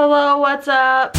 Hello, what's up?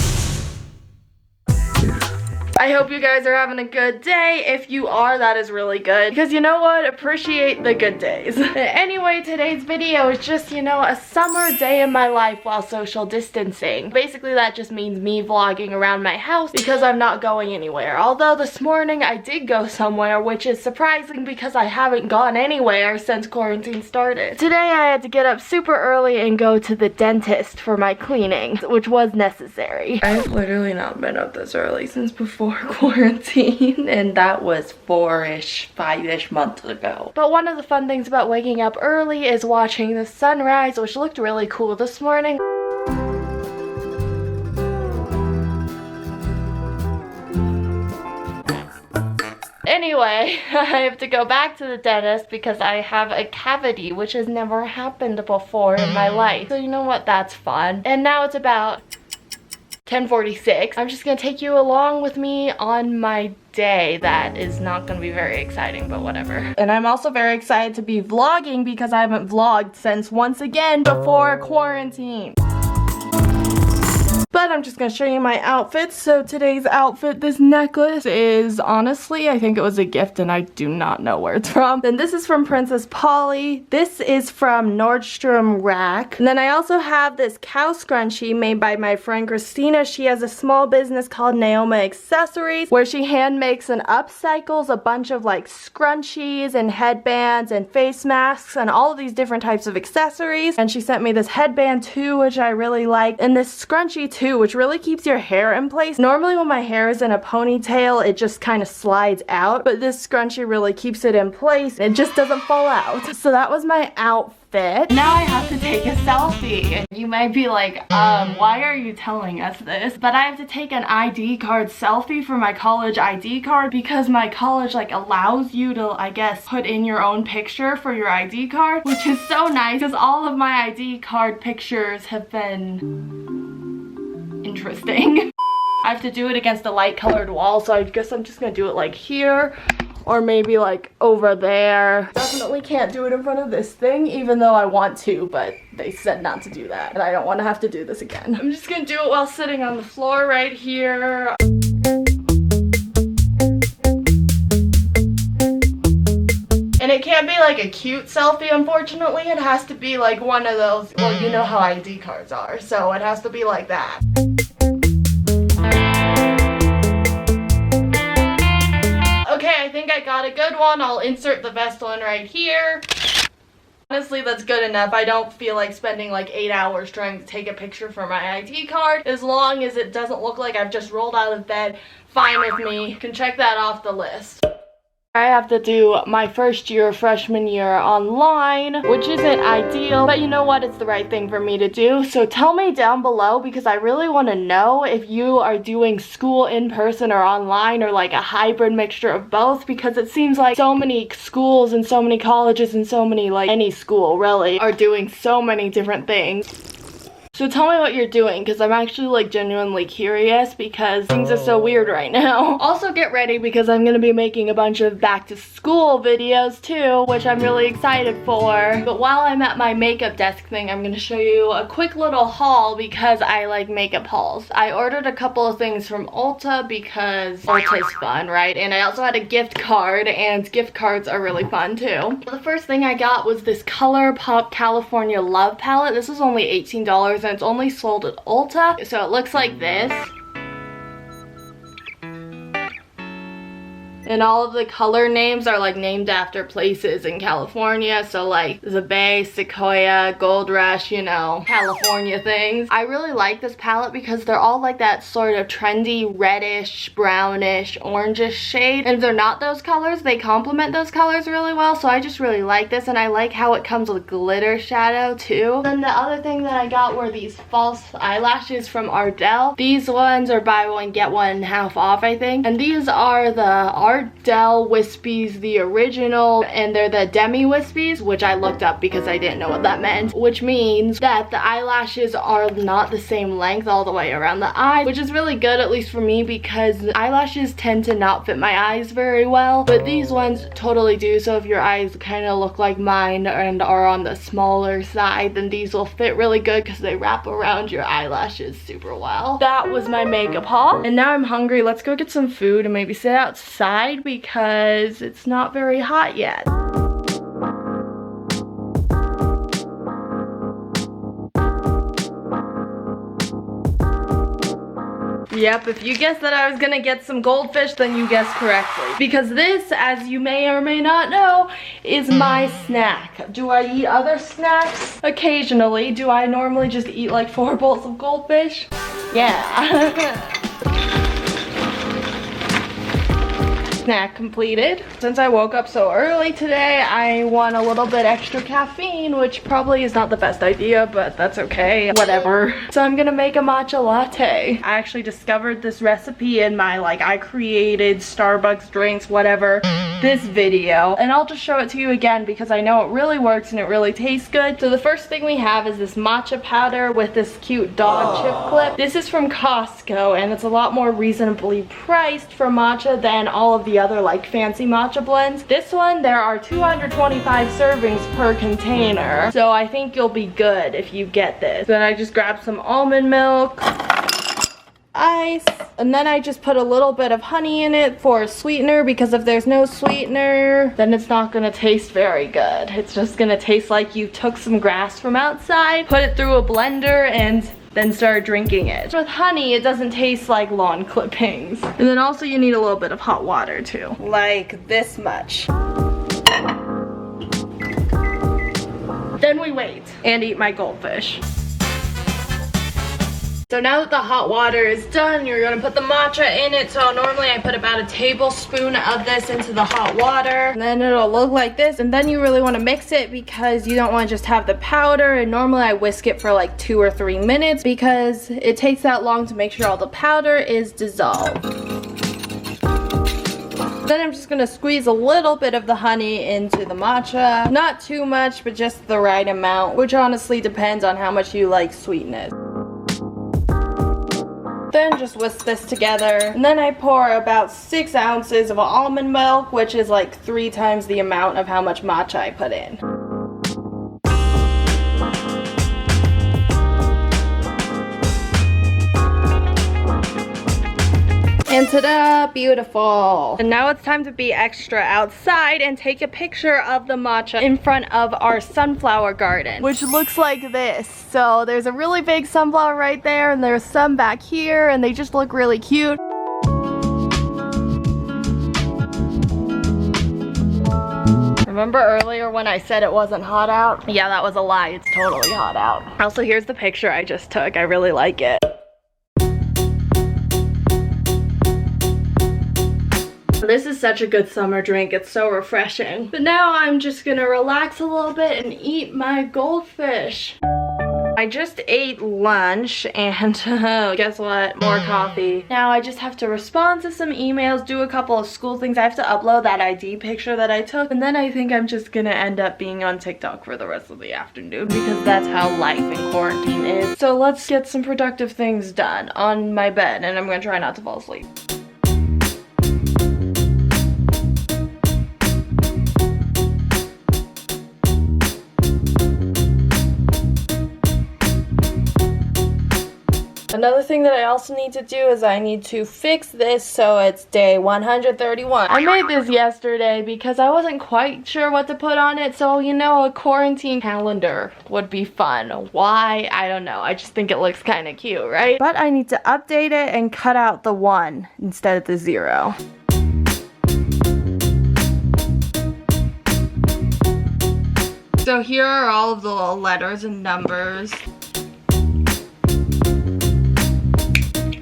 I hope you guys are having a good day. If you are, that is really good. Because you know what? Appreciate the good days. Anyway, today's video is just, you know, a summer day in my life while social distancing. Basically, that just means me vlogging around my house because I'm not going anywhere. Although this morning I did go somewhere, which is surprising because I haven't gone anywhere since quarantine started. Today I had to get up super early and go to the dentist for my cleaning, which was necessary. I've literally not been up this early since before quarantine, and that was 5-ish months ago. But one of the fun things about waking up early is watching the sunrise, which looked really cool this morning. Anyway, I have to go back to the dentist because I have a cavity, which has never happened before in my life. So you know what? That's fun. And now it's about 10:46. I'm just gonna take you along with me on my day. That is not gonna be very exciting, but whatever. And I'm also very excited to be vlogging because I haven't vlogged since, once again, before quarantine. But I'm just gonna show you my outfits. So today's outfit, this necklace is honestly, I think it was a gift and I do not know where it's from. Then this is from Princess Polly. This is from Nordstrom Rack. And then I also have this cow scrunchie made by my friend Christina. She has a small business called NEOMA Accessories where she hand makes and upcycles a bunch of like scrunchies and headbands and face masks and all of these different types of accessories. And she sent me this headband too, which I really like, and this scrunchie too, which really keeps your hair in place. Normally when my hair is in a ponytail, it just kind of slides out, but this scrunchie really keeps it in place. It just doesn't fall out. So that was my outfit. Now I have to take a selfie. You might be like, why are you telling us this? But I have to take an ID card selfie for my college ID card because my college like allows you to, I guess, put in your own picture for your ID card, which is so nice because all of my ID card pictures have been interesting. I have to do it against a light colored wall, so I guess I'm just gonna do it like here or maybe like over there. Definitely can't do it in front of this thing even though I want to, but they said not to do that and I don't want to have to do this again. I'm just gonna do it while sitting on the floor right here. And it can't be like a cute selfie, unfortunately. It has to be like one of those, well, you know how ID cards are, so it has to be like that. Okay, I think I got a good one. I'll insert the best one right here. Honestly, that's good enough. I don't feel like spending like 8 hours trying to take a picture for my ID card. As long as it doesn't look like I've just rolled out of bed, fine with me. You can check that off the list. I have to do my first year, freshman year online, which isn't ideal, but you know what? It's the right thing for me to do. So tell me down below because I really want to know if you are doing school in person or online or like a hybrid mixture of both, because it seems like so many schools and so many colleges and so many, like any school really, are doing so many different things. So tell me what you're doing because I'm actually like genuinely curious because things are so weird right now. Also get ready because I'm going to be making a bunch of back to school videos too, which I'm really excited for. But while I'm at my makeup desk thing, I'm going to show you a quick little haul because I like makeup hauls. I ordered a couple of things from Ulta because Ulta's fun, right? And I also had a gift card and gift cards are really fun too. The first thing I got was this ColourPop California Love palette. This was only $18 and it's only sold at Ulta. So it looks like this. And all of the color names are like named after places in California. So like the Bay, Sequoia, Gold Rush, you know, California things. I really like this palette because they're all like that sort of trendy reddish, brownish, orangish shade. And if they're not those colors, they complement those colors really well. So I just really like this and I like how it comes with glitter shadow too. Then the other thing that I got were these false eyelashes from Ardell. These ones are buy one, get one half off, I think. And these are the art Ardell Wispies, the original, and they're the demi wispies, which I looked up because I didn't know what that meant, which means that the eyelashes are not the same length all the way around the eye, which is really good, at least for me, because eyelashes tend to not fit my eyes very well, but these ones totally do. So if your eyes kind of look like mine and are on the smaller side, then these will fit really good because they wrap around your eyelashes super well. That was my makeup haul, and now I'm hungry. Let's go get some food and maybe sit outside because it's not very hot yet. Yep, if you guessed that I was gonna get some goldfish, then you guessed correctly. Because this, as you may or may not know, is my snack. Do I eat other snacks? Occasionally. Do I normally just eat like 4 bowls of goldfish? Yeah. Snack completed. Since I woke up so early today, I want a little bit extra caffeine, which probably is not the best idea, but that's okay, whatever. So I'm gonna make a matcha latte. I actually discovered this recipe in my I created Starbucks drinks, whatever, this video, and I'll just show it to you again because I know it really works and it really tastes good. So the first thing we have is this matcha powder with this cute dog chip clip. This is from Costco and it's a lot more reasonably priced for matcha than all of the other fancy matcha blends. This one, there are 225 servings per container, so I think you'll be good if you get this. Then I just grabbed some almond milk, ice, and then I just put a little bit of honey in it for a sweetener, because if there's no sweetener, then it's not gonna taste very good. It's just gonna taste like you took some grass from outside, put it through a blender, and then start drinking it. With honey, it doesn't taste like lawn clippings. And then also you need a little bit of hot water too. Like this much. Then we wait and eat my goldfish. So now that the hot water is done, you're gonna put the matcha in it. So normally I put about a tablespoon of this into the hot water, and then it'll look like this. And then you really wanna mix it because you don't wanna just have the powder. And normally I whisk it for 2 or 3 minutes because it takes that long to make sure all the powder is dissolved. Then I'm just gonna squeeze a little bit of the honey into the matcha. Not too much, but just the right amount, which honestly depends on how much you like sweetness. Then just whisk this together, and then I pour about 6 ounces of almond milk, which is 3 times the amount of how much matcha I put in. And ta-da, beautiful. And now it's time to be extra outside and take a picture of the matcha in front of our sunflower garden, which looks like this. So there's a really big sunflower right there, and there's some back here, and they just look really cute. Remember earlier when I said it wasn't hot out? Yeah, that was a lie. It's totally hot out. Also, here's the picture I just took. I really like it. This is such a good summer drink. It's so refreshing. But now I'm just gonna relax a little bit and eat my goldfish. I just ate lunch and guess what? More coffee. Now I just have to respond to some emails, do a couple of school things. I have to upload that ID picture that I took, and then I think I'm just gonna end up being on TikTok for the rest of the afternoon because that's how life in quarantine is. So let's get some productive things done on my bed, and I'm gonna try not to fall asleep. Another thing that I also need to do is I need to fix this so it's day 131. I made this yesterday because I wasn't quite sure what to put on it, so a quarantine calendar would be fun. Why? I don't know. I just think it looks kind of cute, right? But I need to update it and cut out the 1 instead of the 0. So here are all of the little letters and numbers.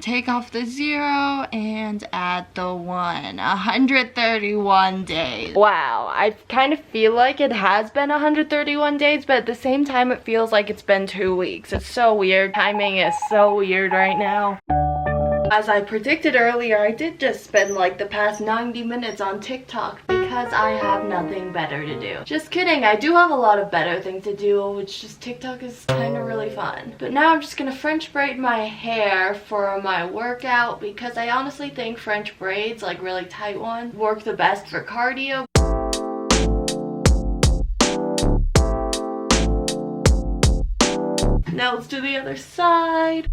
Take off the 0 and add the 1. 131 days. Wow, I kind of feel like it has been 131 days, but at the same time it feels like it's been 2 weeks. It's so weird. Timing is so weird right now. As I predicted earlier, I did just spend like the past 90 minutes on TikTok because I have nothing better to do. Just kidding, I do have a lot of better things to do, which just TikTok is kind of really fun. But now I'm just gonna French braid my hair for my workout because I honestly think French braids, like really tight ones, work the best for cardio. Now let's do the other side.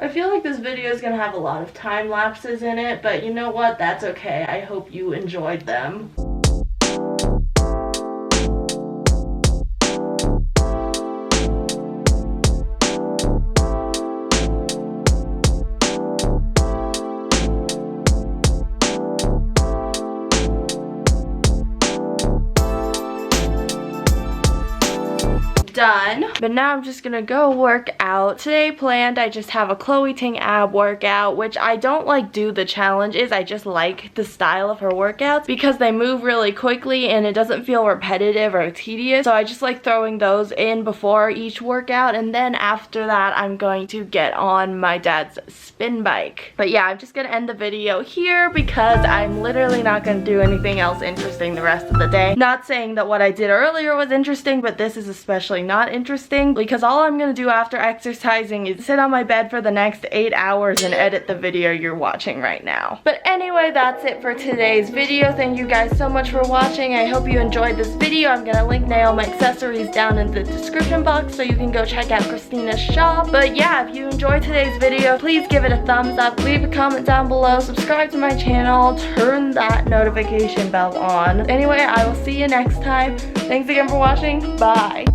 I feel like this video is gonna have a lot of time lapses in it, but you know what? That's okay. I hope you enjoyed them. Done. But now I'm just gonna go work out. Today planned, I just have a Chloe Ting ab workout, which I don't like do the challenges. I just like the style of her workouts because they move really quickly and it doesn't feel repetitive or tedious. So I just like throwing those in before each workout, and then after that I'm going to get on my dad's spin bike. But yeah, I'm just gonna end the video here because I'm literally not gonna do anything else interesting the rest of the day. Not saying that what I did earlier was interesting, but this is especially not interesting because all I'm gonna do after exercising is sit on my bed for the next 8 hours and edit the video you're watching right now. But anyway, that's it for today's video. Thank you guys so much for watching. I hope you enjoyed this video. I'm gonna link NEOMA accessories down in the description box so you can go check out Christina's shop. But yeah, if you enjoyed today's video, please give it a thumbs up, leave a comment down below, subscribe to my channel, turn that notification bell on. Anyway, I will see you next time. Thanks again for watching. Bye.